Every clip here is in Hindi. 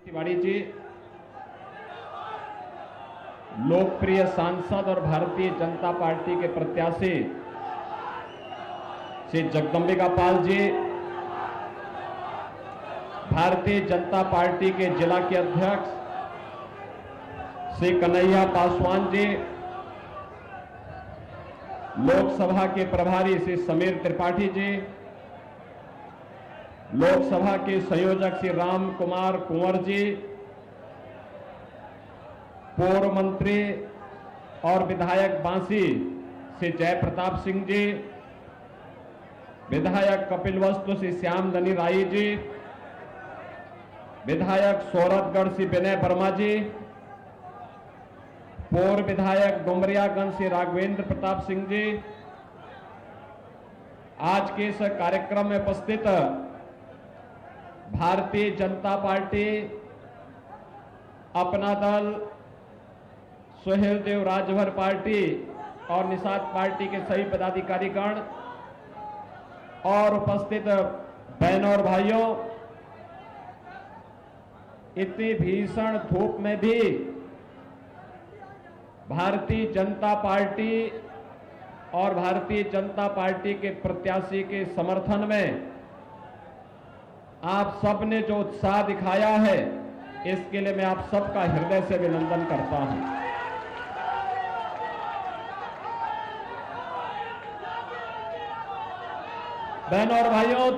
तिवारी जी लोकप्रिय सांसद और भारतीय जनता पार्टी के प्रत्याशी श्री जगदंबिका पाल जी, भारतीय जनता पार्टी के जिला के अध्यक्ष श्री कन्हैया पासवान जी, लोकसभा के प्रभारी श्री समीर त्रिपाठी जी, लोकसभा के संयोजक श्री राम कुमार कुंवर जी, पूर्व मंत्री और विधायक बांसी श्री जय प्रताप सिंह जी, विधायक कपिलवस्तु श्री श्याम धनी राय जी, विधायक सोरठगढ़ श्री विनय वर्मा जी, पूर्व विधायक डुमरियागंज श्री राघवेंद्र प्रताप सिंह जी, आज के इस कार्यक्रम में उपस्थित भारतीय जनता पार्टी, अपना दल, सुहेल देव राजभर पार्टी और निषाद पार्टी के सभी पदाधिकारीगण और उपस्थित बहनों और भाइयों, इतनी भीषण धूप में भी भारतीय जनता पार्टी और भारतीय जनता पार्टी के प्रत्याशी के समर्थन में आप सब ने जो उत्साह दिखाया है, इसके लिए मैं आप सबका हृदय से अभिनंदन करता हूं। बहनों और भाइयों,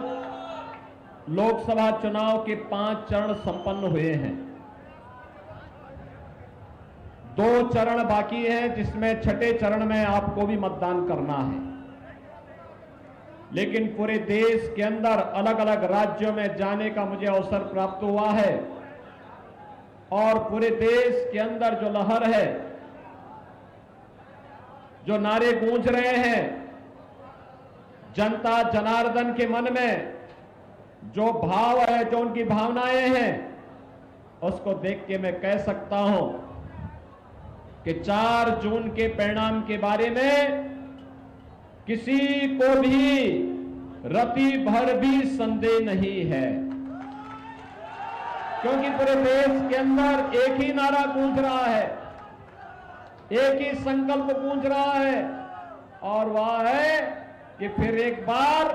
लोकसभा चुनाव के 5 चरण संपन्न हुए हैं। 2 चरण बाकी हैं, जिसमें छठे चरण में आपको भी मतदान करना है। लेकिन पूरे देश के अंदर अलग अलग राज्यों में जाने का मुझे अवसर प्राप्त हुआ है और पूरे देश के अंदर जो लहर है, जो नारे गूंज रहे हैं, जनता जनार्दन के मन में जो भाव है, जो उनकी भावनाएं हैं, उसको देख के मैं कह सकता हूं कि 4 जून के परिणाम के बारे में किसी को भी रति भर भी संदेह नहीं है, क्योंकि पूरे देश के अंदर एक ही नारा गूंज रहा है, एक ही संकल्प गूंज रहा है, और वह है कि फिर एक बार,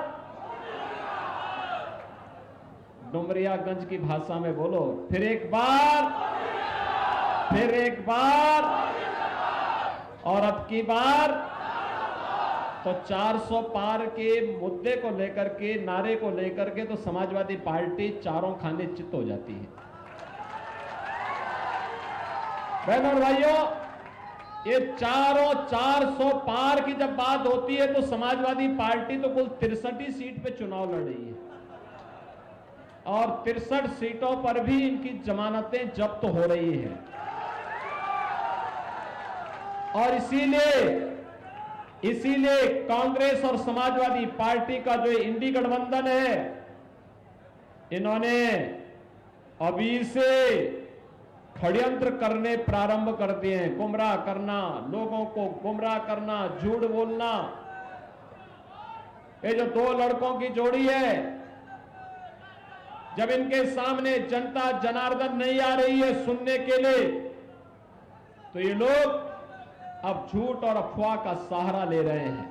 डुमरियागंज की भाषा में बोलो, फिर एक बार, फिर एक बार, और अब की बार तो 400 पार के मुद्दे को लेकर के, नारे को लेकर के तो समाजवादी पार्टी चारों खाने चित हो जाती है। बहनों और भाइयों, ये चारों 400 पार की जब बात होती है तो समाजवादी पार्टी तो कुल 63 सीट पे चुनाव लड़ रही है और 63 सीटों पर भी इनकी जमानतें जब्त हो रही हैं। और इसीलिए कांग्रेस और समाजवादी पार्टी का जो इंडी गठबंधन है, इन्होंने अभी से षड्यंत्र करने प्रारंभ कर दिए हैं। गुमराह करना, लोगों को गुमराह करना, झूठ बोलना। ये जो 2 लड़कों की जोड़ी है, जब इनके सामने जनता जनार्दन नहीं आ रही है सुनने के लिए, तो ये लोग अब झूठ और अफवाह का सहारा ले रहे हैं।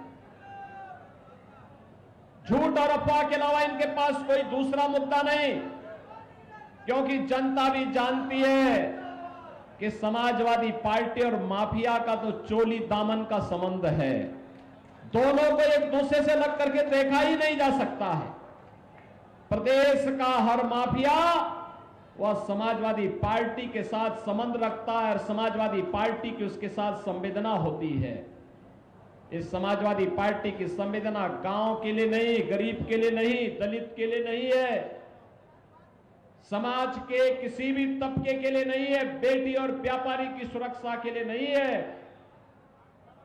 झूठ और अफवाह के अलावा इनके पास कोई दूसरा मुद्दा नहीं, क्योंकि जनता भी जानती है कि समाजवादी पार्टी और माफिया का तो चोली दामन का संबंध है। दोनों को एक दूसरे से लग करके देखा ही नहीं जा सकता है। प्रदेश का हर माफिया वह समाजवादी पार्टी के साथ संबंध रखता है और समाजवादी पार्टी की उसके साथ संवेदना होती है। इस समाजवादी पार्टी की संवेदना गांव के लिए नहीं, गरीब के लिए नहीं, दलित के लिए नहीं है, समाज के किसी भी तबके के लिए नहीं है, बेटी और व्यापारी की सुरक्षा के लिए नहीं है।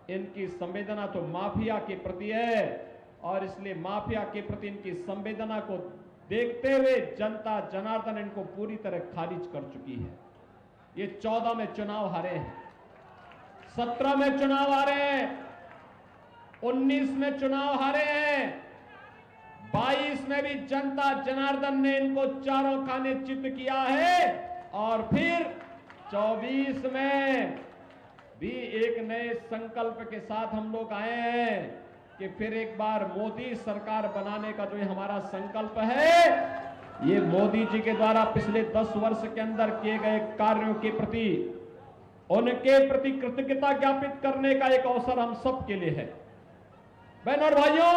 इनकी संवेदना तो माफिया के प्रति है और इसलिए माफिया के प्रति इनकी संवेदना को देखते हुए जनता जनार्दन इनको पूरी तरह खारिज कर चुकी है। ये 14 में चुनाव हारे हैं, 17 में चुनाव हारे हैं, 19 में चुनाव हारे हैं, 22 में भी जनता जनार्दन ने इनको चारों खाने चित किया है और फिर 24 में भी एक नए संकल्प के साथ हम लोग आए हैं कि फिर एक बार मोदी सरकार बनाने का जो हमारा संकल्प है, ये मोदी जी के द्वारा पिछले 10 वर्ष के अंदर किए गए कार्यों के प्रति उनके प्रति कृतज्ञता ज्ञापित करने का एक अवसर हम सब के लिए है। बहनों और भाइयों,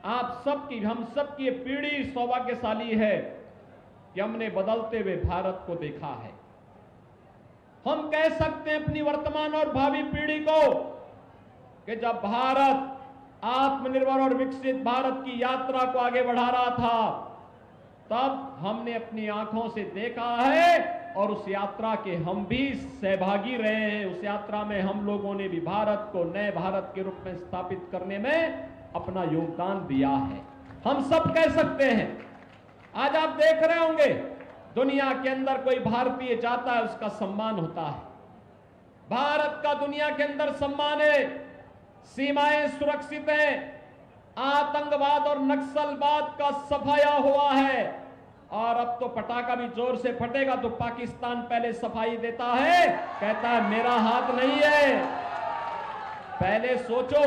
आप सबकी, हम सबकी ये पीढ़ी सौभाग्यशाली है कि हमने बदलते हुए भारत को देखा है। हम कह सकते हैं अपनी वर्तमान और भावी पीढ़ी को कि जब भारत आत्मनिर्भर और विकसित भारत की यात्रा को आगे बढ़ा रहा था, तब हमने अपनी आंखों से देखा है और उस यात्रा के हम भी सहभागी रहे हैं। उस यात्रा में हम लोगों ने भी भारत को नए भारत के रूप में स्थापित करने में अपना योगदान दिया है। हम सब कह सकते हैं। आज आप देख रहे होंगे दुनिया के अंदर कोई भारतीय जाता है, उसका सम्मान होता है। भारत का दुनिया के अंदर सम्मान है, सीमाएं सुरक्षित हैं, आतंकवाद और नक्सलवाद का सफाया हुआ है। और अब तो पटाखा भी जोर से फटेगा तो पाकिस्तान पहले सफाई देता है, कहता है मेरा हाथ नहीं है। पहले सोचो,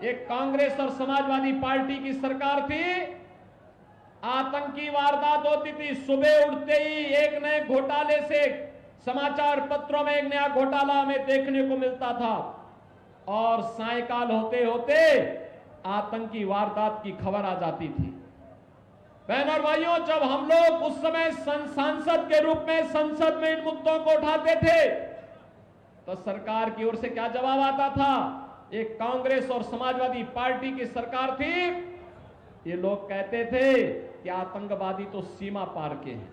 एक कांग्रेस और समाजवादी पार्टी की सरकार थी, आतंकी वारदात होती थी, सुबह उठते ही एक नए घोटाले से समाचार पत्रों में एक नया घोटाला हमें देखने को मिलता था और सायकाल होते होते आतंकी वारदात की खबर आ जाती थी। बहनों और भाइयों, जब हम लोग उस समय सांसद के रूप में संसद में इन मुद्दों को उठाते थे तो सरकार की ओर से क्या जवाब आता था? एक कांग्रेस और समाजवादी पार्टी की सरकार थी, ये लोग कहते थे कि आतंकवादी तो सीमा पार के हैं।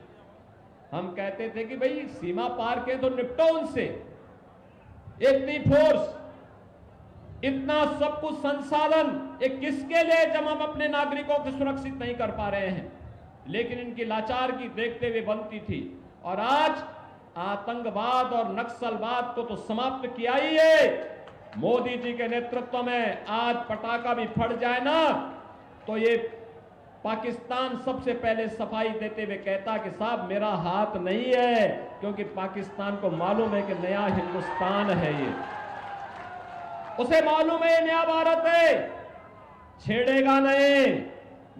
हम कहते थे कि भाई सीमा पार के तो निपटो उनसे। इतनी फोर्स, इतना सब कुछ संसाधन, ये किसके लिए जब हम अपने नागरिकों को सुरक्षित नहीं कर पा रहे हैं? लेकिन इनकी लाचारगी देखते हुए बनती थी। और आज आतंकवाद और नक्सलवाद को तो समाप्त किया ही है। मोदी जी के नेतृत्व में आज पटाखा भी फट जाए ना तो ये पाकिस्तान सबसे पहले सफाई देते हुए कहता कि साहब मेरा हाथ नहीं है, क्योंकि पाकिस्तान को मालूम है कि नया हिंदुस्तान है, ये उसे मालूम है नया भारत है, छेड़ेगा नहीं।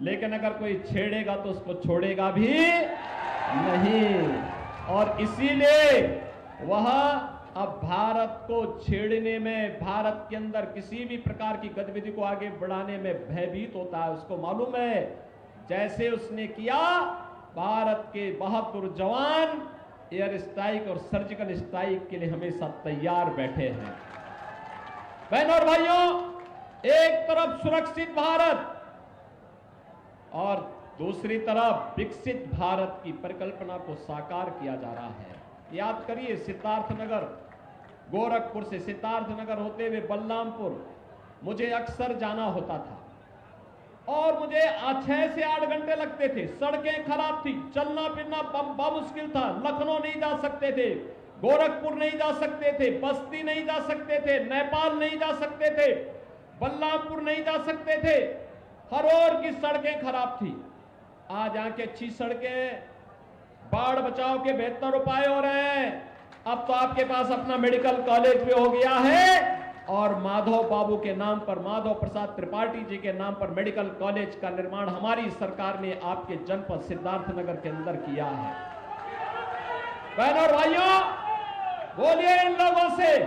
लेकिन अगर कोई छेड़ेगा तो उसको छोड़ेगा भी नहीं। और इसीलिए वह अब भारत को छेड़ने में, भारत के अंदर किसी भी प्रकार की गतिविधि को आगे बढ़ाने में भयभीत होता है। उसको मालूम है जैसे उसने किया, भारत के बहादुर जवान एयर स्ट्राइक और सर्जिकल स्ट्राइक के लिए हमेशा तैयार बैठे हैं। बहनों और भाइयों, एक तरफ सुरक्षित भारत और दूसरी तरफ विकसित भारत की परिकल्पना को साकार किया जा रहा है। याद करिए, सिद्धार्थनगर, गोरखपुर से सिद्धार्थनगर होते हुए बलरामपुर मुझे अक्सर जाना होता था और मुझे 6 से 8 घंटे लगते थे। सड़कें खराब थी, चलना फिरना मुश्किल था। लखनऊ नहीं जा सकते थे, गोरखपुर नहीं जा सकते थे, बस्ती नहीं जा सकते थे, नेपाल नहीं जा सकते थे, बलरामपुर नहीं जा सकते थे। हर ओर की सड़कें खराब थी। आज यहाँ की अच्छी सड़कें, बाढ़ बचाव के बेहतर उपाय हो रहे हैं। अब तो आपके पास अपना मेडिकल कॉलेज भी हो गया है और माधव बाबू के नाम पर, माधव प्रसाद त्रिपाठी जी के नाम पर मेडिकल कॉलेज का निर्माण हमारी सरकार ने आपके जनपद सिद्धार्थनगर के अंदर किया है। बहनों और भाइयों, बोलिए इन लोगों से,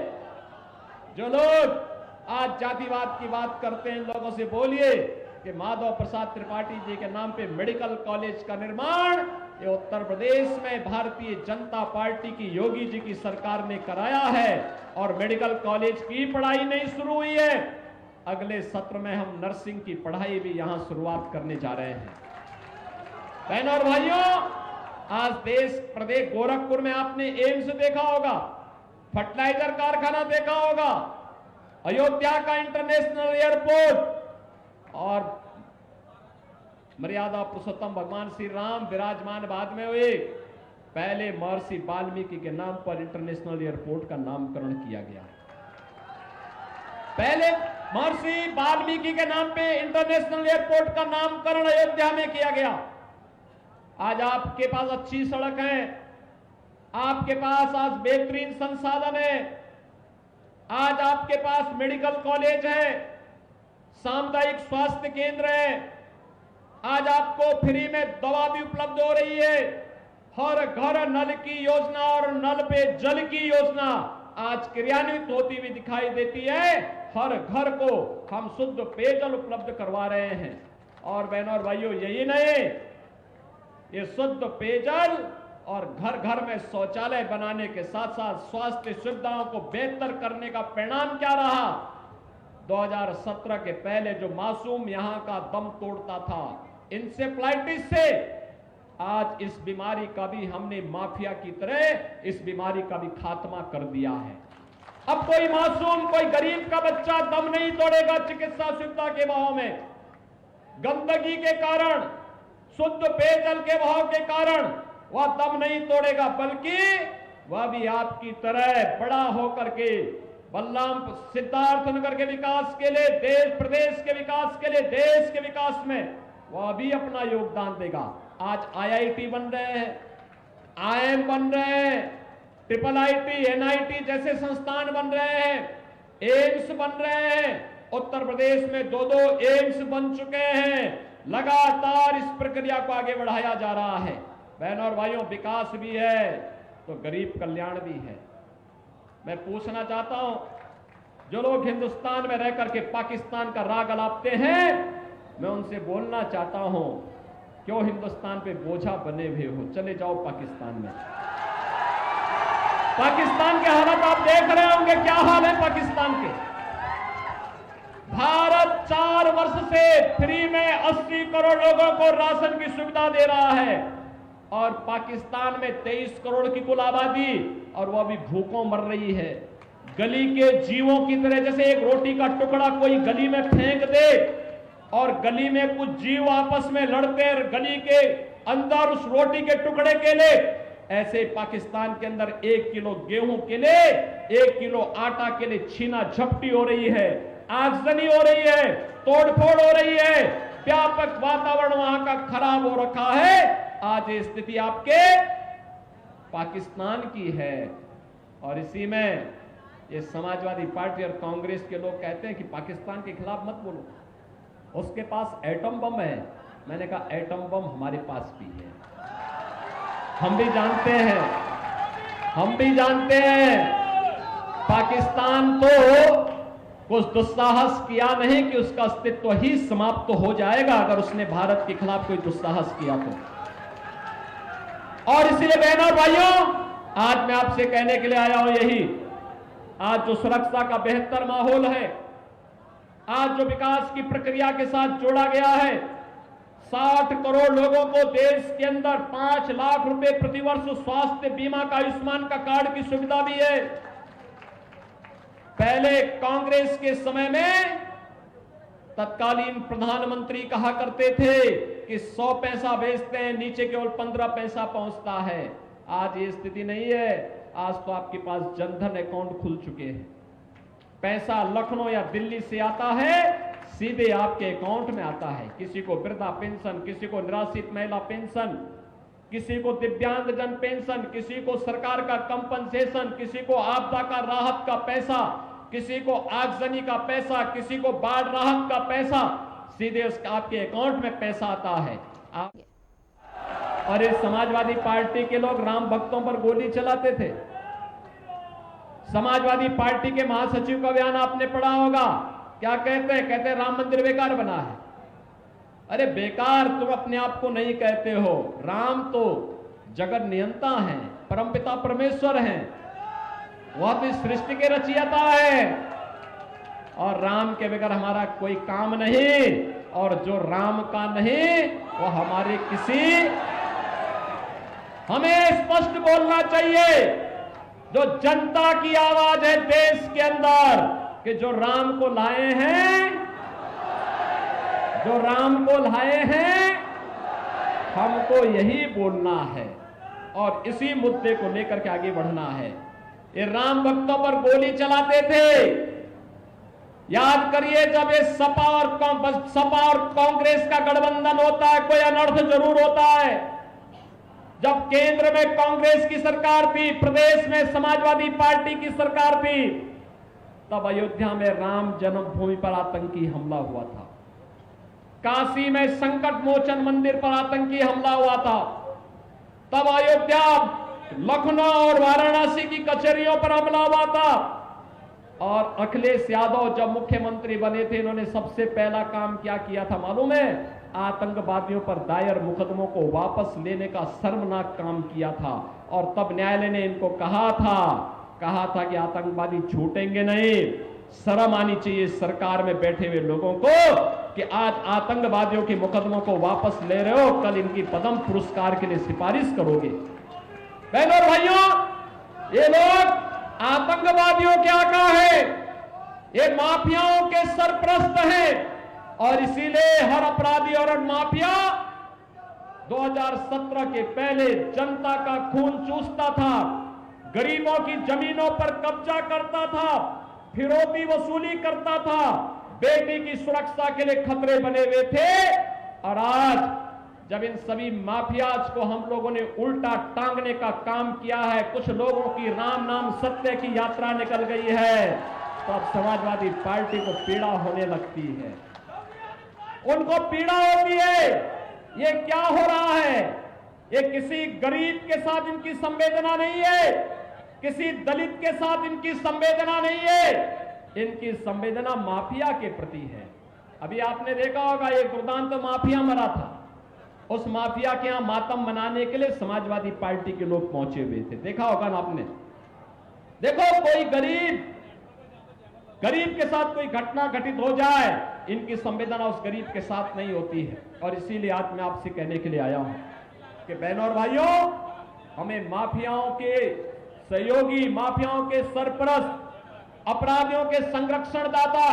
जो लोग आज जातिवाद की बात करते हैं, इन लोगों से बोलिए कि माधव प्रसाद त्रिपाठी जी के नाम पे मेडिकल कॉलेज का निर्माण ये उत्तर प्रदेश में भारतीय जनता पार्टी की योगी जी की सरकार ने कराया है। और मेडिकल कॉलेज की पढ़ाई नहीं शुरू हुई है, अगले सत्र में हम नर्सिंग की पढ़ाई भी यहां शुरुआत करने जा रहे हैं। बहनों और भाइयों, आज देश प्रदेश गोरखपुर में आपने एम्स देखा होगा, फर्टिलाइजर कारखाना देखा होगा, अयोध्या का इंटरनेशनल एयरपोर्ट और मर्यादा पुरुषोत्तम भगवान श्री राम विराजमान बाद में हुए। पहले महर्षि वाल्मीकि के नाम पर इंटरनेशनल एयरपोर्ट का नामकरण किया गया। पहले महर्षि वाल्मीकि के नाम पे इंटरनेशनल एयरपोर्ट का नामकरण अयोध्या में किया गया। आज आपके पास अच्छी सड़क है, आपके पास आज बेहतरीन संसाधन है, आज आपके पास मेडिकल कॉलेज है, सामुदायिक स्वास्थ्य केंद्र है, आज आपको फ्री में दवा भी उपलब्ध हो रही है, हर घर नल की योजना और नल पे जल की योजना आज क्रियान्वित होती हुई दिखाई देती है। हर घर को हम शुद्ध पेयजल उपलब्ध करवा रहे हैं। और बहनों और भाइयों, यही नहीं, ये शुद्ध पेयजल और घर घर में शौचालय बनाने के साथ साथ स्वास्थ्य सुविधाओं को बेहतर करने का परिणाम क्या रहा? 2017 के पहले जो मासूम यहां का दम तोड़ता था इंसेफ्लाइटिस से, आज इस बीमारी का भी हमने माफिया की तरह इस बीमारी का भी खात्मा कर दिया है। अब कोई मासूम, कोई गरीब का बच्चा दम नहीं तोड़ेगा चिकित्सा सुविधा के अभाव में, गंदगी के कारण, शुद्ध पेयजल के अभाव के कारण वह दम नहीं तोड़ेगा, बल्कि वह भी आपकी तरह बड़ा होकर के बलरामपुर सिद्धार्थनगर के विकास के लिए, देश प्रदेश के विकास के लिए, देश के विकास में वह भी अपना योगदान देगा। आज आईआईटी बन रहे हैं, आईआईएम बन रहे हैं, ट्रिपल आईटी, एनआईटी जैसे संस्थान बन रहे हैं, एम्स बन रहे हैं। उत्तर प्रदेश में 2-2 एम्स बन चुके हैं। लगातार इस प्रक्रिया को आगे बढ़ाया जा रहा है। बहनों और भाइयों, विकास भी है तो गरीब कल्याण भी है। मैं पूछना चाहता हूं, जो लोग हिंदुस्तान में रह करके पाकिस्तान का राग अलापते हैं, मैं उनसे बोलना चाहता हूं, क्यों हिंदुस्तान पे बोझा बने हुए हो? चले जाओ पाकिस्तान में। पाकिस्तान के हालात आप देख रहे होंगे, क्या हाल है पाकिस्तान के। भारत 4 वर्ष से फ्री में 80 करोड़ लोगों को राशन की सुविधा दे रहा है, और पाकिस्तान में 23 करोड़ की कुल आबादी, और वह भी भूखों मर रही है। गली के जीवों की तरह, जैसे एक रोटी का टुकड़ा कोई गली में फेंक दे और गली में कुछ जीव आपस में लड़ते हैं गली के अंदर उस रोटी के टुकड़े के लिए, ऐसे पाकिस्तान के अंदर 1 किलो गेहूं के लिए, 1 किलो आटा के लिए छीना झपटी हो रही है, आगजनी हो रही है, तोड़फोड़ हो रही है, व्यापक वातावरण वहां का खराब हो रखा है। आज ये स्थिति आपके पाकिस्तान की है। और इसी में ये समाजवादी पार्टी और कांग्रेस के लोग कहते हैं कि पाकिस्तान के खिलाफ मत बोलो, उसके पास एटम बम है। मैंने कहा एटम बम हमारे पास भी है, हम भी जानते हैं, हम भी जानते हैं। पाकिस्तान तो कुछ दुस्साहस किया नहीं कि उसका अस्तित्व ही समाप्त हो जाएगा अगर उसने भारत के खिलाफ कोई दुस्साहस किया तो। और इसलिए बहनों और भाइयों, आज मैं आपसे कहने के लिए आया हूं यही, आज जो सुरक्षा का बेहतर माहौल है, आज जो विकास की प्रक्रिया के साथ जोड़ा गया है, 60 करोड़ लोगों को देश के अंदर 5 लाख रुपए प्रतिवर्ष स्वास्थ्य बीमा का, आयुष्मान का कार्ड की सुविधा भी है। पहले कांग्रेस के समय में तत्कालीन प्रधानमंत्री कहा करते थे कि 100 पैसा बेचते हैं, नीचे केवल 15 पैसा पहुंचता है। आज ये स्थिति नहीं है। आज तो आपके पास जनधन अकाउंट खुल चुके हैं, पैसा लखनऊ या दिल्ली से आता है, सीधे आपके अकाउंट में आता है। किसी को वृद्धा पेंशन, किसी को निराश्रित महिला पेंशन, किसी को दिव्यांगजन पेंशन, किसी को सरकार का कंपनसेशन, किसी को आपदा का राहत का पैसा, किसी को आगजनी का पैसा, किसी को बाढ़ राहत का पैसा, सीधे उसका आपके अकाउंट में पैसा आता है। और इस समाजवादी पार्टी के लोग राम भक्तों पर गोली चलाते थे। समाजवादी पार्टी के महासचिव का बयान आपने पढ़ा होगा, क्या कहते हैं? कहते हैं राम मंदिर बेकार बना है। अरे बेकार तुम अपने आप को नहीं कहते हो, राम तो जगत नियंता हैं, परमपिता परमेश्वर हैं, वह तो सृष्टि के रचयिता है, और राम के बगैर हमारा कोई काम नहीं, और जो राम का नहीं वो हमारे किसी। हमें स्पष्ट बोलना चाहिए, जो जनता की आवाज है देश के अंदर, कि जो राम को लाए हैं, जो राम को लाए हैं, हमको यही बोलना है और इसी मुद्दे को लेकर के आगे बढ़ना है। ये राम भक्तों पर गोली चलाते थे। याद करिए, जब ये सपा और कांग्रेस का गठबंधन होता है, कोई अनर्थ जरूर होता है। जब केंद्र में कांग्रेस की सरकार थी, प्रदेश में समाजवादी पार्टी की सरकार थी, तब अयोध्या में राम जन्मभूमि पर आतंकी हमला हुआ था। काशी में संकट मोचन मंदिर पर आतंकी हमला हुआ था। तब अयोध्या, लखनऊ और वाराणसी की कचहरियों पर हमला हुआ था। और अखिलेश यादव जब मुख्यमंत्री बने थे, इन्होंने सबसे पहला काम क्या किया था मालूम है? आतंकवादियों पर दायर मुकदमों को वापस लेने का शर्मनाक काम किया था। और तब न्यायालय ने इनको कहा था कि आतंकवादी छूटेंगे नहीं। शर्म आनी चाहिए सरकार में बैठे हुए लोगों को कि आज आतंकवादियों के मुकदमों को वापस ले रहे हो, कल इनकी पद्म पुरस्कार के लिए सिफारिश करोगे। बहनों और भाइयों, ये लोग आतंकवादियों के आका है, ये माफियाओं के सरपरस्त हैं। और इसीलिए हर अपराधी और माफिया 2017 के पहले जनता का खून चूसता था, गरीबों की जमीनों पर कब्जा करता था, फिरौती वसूली करता था, बेटी की सुरक्षा के लिए खतरे बने हुए थे। और आज जब इन सभी माफियाज को हम लोगों ने उल्टा टांगने का काम किया है, कुछ लोगों की राम नाम सत्य की यात्रा निकल गई है, तो अब समाजवादी पार्टी को पीड़ा होने लगती है। उनको पीड़ा होती है। ये क्या हो रहा है? ये किसी गरीब के साथ इनकी संवेदना नहीं है, किसी दलित के साथ इनकी संवेदना नहीं है, इनकी संवेदना माफिया के प्रति है। अभी आपने देखा होगा, एक दुर्दांत माफिया मरा था, उस माफिया के यहां मातम मनाने के लिए समाजवादी पार्टी के लोग पहुंचे हुए थे। देखा होगा ना आपने? देखो, कोई गरीब के साथ कोई घटना घटित हो जाए, इनकी संवेदना उस गरीब के साथ नहीं होती है। और इसीलिए आज मैं आपसे कहने के लिए आया हूं कि बहनों और भाइयों, हमें माफियाओं के सहयोगी, माफियाओं के सरपरस्त, अपराधियों के संरक्षणदाता,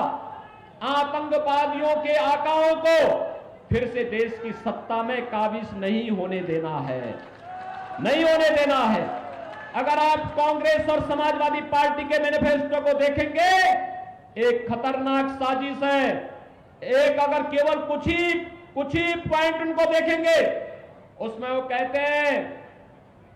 आतंकवादियों के आकाओं को फिर से देश की सत्ता में काबिज नहीं होने देना है, नहीं होने देना है। अगर आप कांग्रेस और समाजवादी पार्टी के मैनिफेस्टो को देखेंगे, एक खतरनाक साजिश है। एक अगर केवल कुछ ही पॉइंट उनको देखेंगे, उसमें वो कहते हैं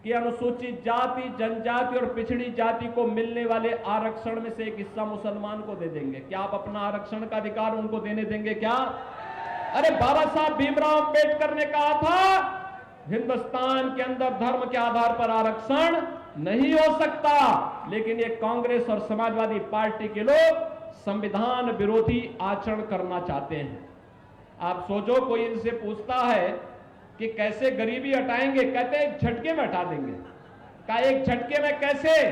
कि अनुसूचित जाति, जनजाति और पिछड़ी जाति को मिलने वाले आरक्षण में से एक हिस्सा मुसलमान को दे देंगे। क्या आप अपना आरक्षण का अधिकार उनको देने देंगे क्या? अरे बाबा साहब भीमराव अंबेडकर ने कहा था, हिंदुस्तान के अंदर धर्म के आधार पर आरक्षण नहीं हो सकता। लेकिन ये कांग्रेस और समाजवादी पार्टी के लोग संविधान विरोधी आचरण करना चाहते हैं। आप सोचो, कोई इनसे पूछता है कि कैसे गरीबी हटाएंगे, कहते हैं एक झटके में हटा देंगे। क्या एक झटके में कैसे?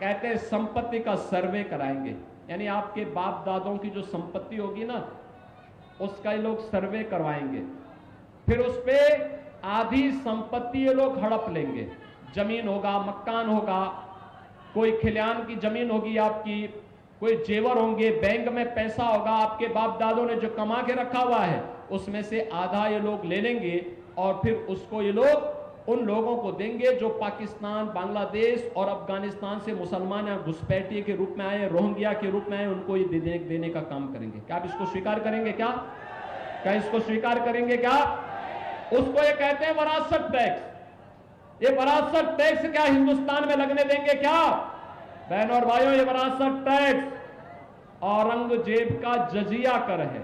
कहते हैं संपत्ति का सर्वे कराएंगे, यानी आपके बाप दादों की जो संपत्ति होगी ना, उसका ये लोग सर्वे करवाएंगे। फिर उस पे आधी संपत्ति ये लोग हड़प लेंगे। जमीन होगा, मकान होगा, कोई खलिहान की जमीन होगी आपकी, कोई जेवर होंगे, बैंक में पैसा होगा, आपके बाप दादों ने जो कमा के रखा हुआ है, उसमें से आधा ये लोग ले लेंगे। और फिर उसको ये लोग उन लोगों को देंगे जो पाकिस्तान, बांग्लादेश और अफगानिस्तान से मुसलमान या घुसपैठिए के रूप में आए, रोहिंग्या के रूप में आए, उनको ये देने का काम करेंगे। क्या आप इसको स्वीकार करेंगे? क्या इसको स्वीकार करेंगे? क्या उसको ये कहते हैं वरासत टैक्स। ये वरासत टैक्स क्या हिंदुस्तान में लगने देंगे क्या? बहनों और भाइयों, ये वरासत टैक्स औरंगजेब का जजिया कर है।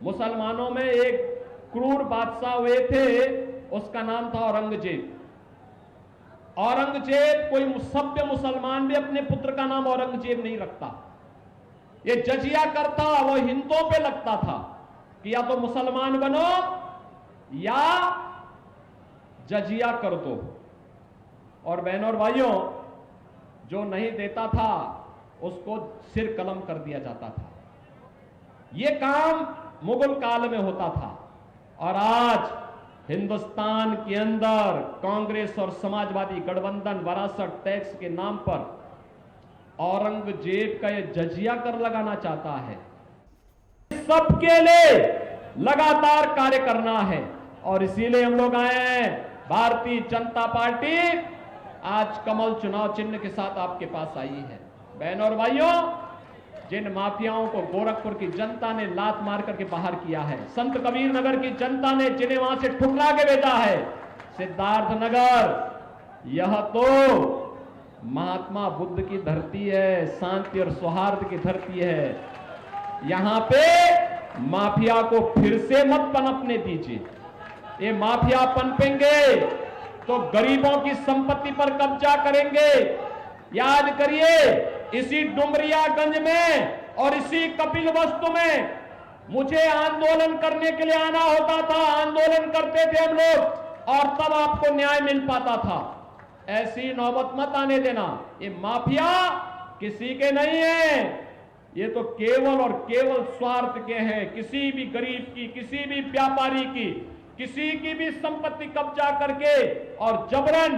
मुसलमानों में एक क्रूर बादशाह हुए थे, उसका नाम था औरंगजेब। औरंगजेब, कोई सभ्य मुसलमान भी अपने पुत्र का नाम औरंगजेब नहीं रखता। ये जजिया करता, वो हिंदुओं पे लगता था कि या तो मुसलमान बनो या जजिया कर दो। और बहनों और भाइयों, जो नहीं देता था उसको सिर कलम कर दिया जाता था। यह काम मुगल काल में होता था। और आज हिंदुस्तान के अंदर कांग्रेस और समाजवादी गठबंधन वरासत टैक्स के नाम पर औरंगजेब का यह जजिया कर लगाना चाहता है। सबके लिए लगातार कार्य करना है और इसीलिए हम लोग आए हैं। भारतीय जनता पार्टी आज कमल चुनाव चिन्ह के साथ आपके पास आई है। बहनों और भाइयों, जिन माफियाओं को गोरखपुर की जनता ने लात मार करके बाहर किया है, संत कबीर नगर की जनता ने जिन्हें वहां से ठुकरा के भेजा है, सिद्धार्थनगर, यह तो महात्मा बुद्ध की धरती है, शांति और सौहार्द की धरती है। यहां पे माफिया को फिर से मत पनपने दीजिए। ये माफिया पनपेंगे तो गरीबों की संपत्ति पर कब्जा करेंगे। याद करिए, इसी डुमरियागंज में और इसी कपिलवस्तु में मुझे आंदोलन करने के लिए आना होता था, आंदोलन करते थे हम लोग, और तब आपको न्याय मिल पाता था। ऐसी नौबत मत आने देना। ये माफिया किसी के नहीं है, ये तो केवल और केवल स्वार्थ के हैं। किसी भी गरीब की, किसी भी व्यापारी की, किसी की भी संपत्ति कब्जा करके और जबरन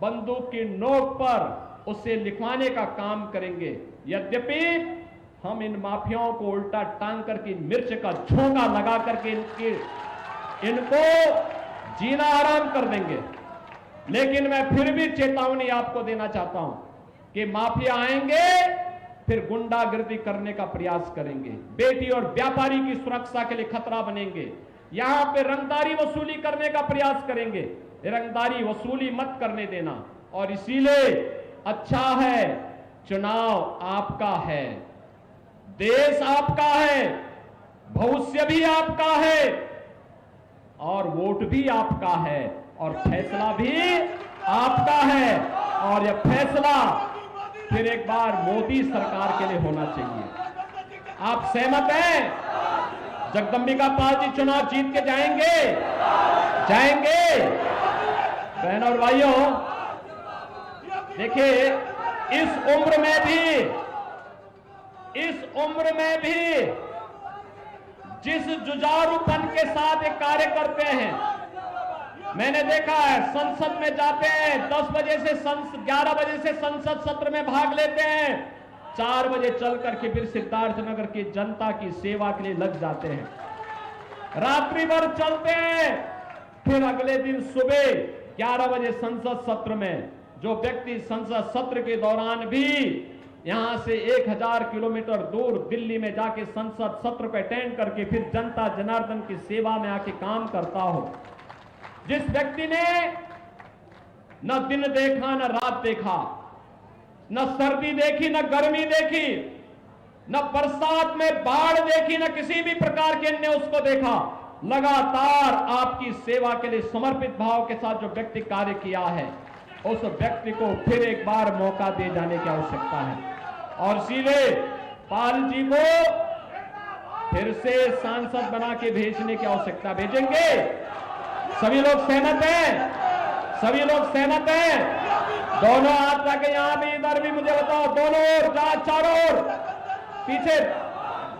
बंदूक की नोक पर उसे लिखवाने का काम करेंगे। यद्यपि हम इन माफियाओं को उल्टा टांग करके मिर्च का झोंका लगा करके इनको जीना आराम कर देंगे। लेकिन मैं फिर भी चेतावनी आपको देना चाहता हूं कि माफिया आएंगे फिर गुंडागर्दी करने का प्रयास करेंगे, बेटी और व्यापारी की सुरक्षा के लिए खतरा बनेंगे, यहां पे रंगदारी वसूली करने का प्रयास करेंगे। रंगदारी वसूली मत करने देना। और इसीलिए अच्छा है, चुनाव आपका है, देश आपका है, भविष्य भी आपका है और वोट भी आपका है और फैसला भी आपका है। और यह फैसला फिर एक बार मोदी सरकार के लिए होना चाहिए। आप सहमत हैं? जगदंबिका पाल जी चुनाव जीत के जाएंगे? जाएंगे? बहनों और भाइयों, देखिए, इस उम्र में भी जिस जुझारूपन के साथ ये कार्य करते हैं, मैंने देखा है, संसद में जाते हैं 10 बजे से 11 बजे से संसद सत्र में भाग लेते हैं, 4 बजे चल करके फिर सिद्धार्थनगर की जनता की सेवा के लिए लग जाते हैं, रात्रि भर चलते हैं, फिर अगले दिन सुबह 11 बजे संसद सत्र में, जो व्यक्ति संसद सत्र के दौरान भी यहां से 1000 किलोमीटर दूर दिल्ली में जाके संसद सत्र को अटेंड करके फिर जनता जनार्दन की सेवा में आके काम करता हो, जिस व्यक्ति ने न दिन देखा न रात देखा, न सर्दी देखी न गर्मी देखी, न बरसात में बाढ़ देखी, न किसी भी प्रकार के अन्य उसको देखा, लगातार आपकी सेवा के लिए समर्पित भाव के साथ जो व्यक्ति कार्य किया है, उस व्यक्ति को फिर एक बार मौका दे जाने की आवश्यकता है। और इसीलिए पाल जी को फिर से सांसद बना के भेजने की आवश्यकता। भेजेंगे? सभी लोग सहमत हैं? सभी लोग सहमत हैं? दोनों हाथ जाके यहां भी, इधर भी, मुझे बताओ, दोनों ओर, चारों ओर, पीछे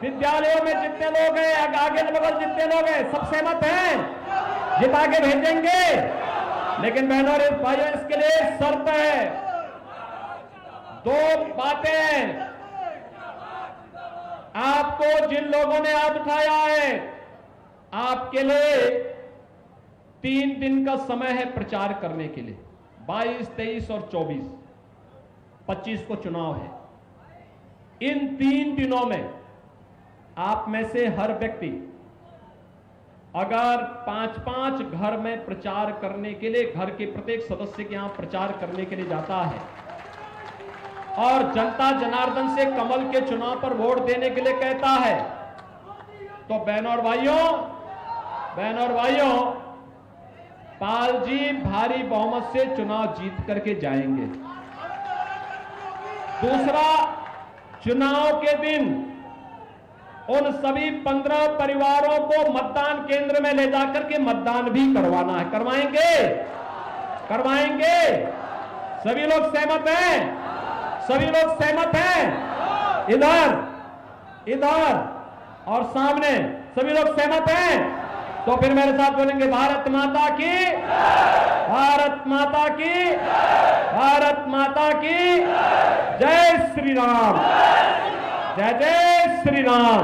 विद्यालयों में जितने लोग हैं, आगे बगल जितने लोग हैं, सब सहमत हैं? जिता के भेजेंगे? लेकिन बहनों और भाइयों, इसके लिए शर्त है, 2 बातें। आपको जिन लोगों ने हाथ उठाया है, आपके लिए 3 दिन का समय है प्रचार करने के लिए। 22, 23 और 24, 25 को चुनाव है। इन 3 दिनों में आप में से हर व्यक्ति अगर 5-5 घर में प्रचार करने के लिए, घर के प्रत्येक सदस्य के यहां प्रचार करने के लिए जाता है और जनता जनार्दन से कमल के चुनाव पर वोट देने के लिए कहता है, तो बहनों और भाइयों, पाल जी भारी बहुमत से चुनाव जीत करके जाएंगे। दूसरा, चुनाव के दिन उन सभी 15 परिवारों को मतदान केंद्र में ले जाकर के मतदान भी करवाना है। करवाएंगे? सभी लोग सहमत हैं? सभी लोग सहमत हैं? इधर और सामने सभी लोग सहमत हैं? तो फिर मेरे साथ बोलेंगे, भारत माता की, भारत माता की, भारत माता की जय श्री राम, जय जय श्री राम।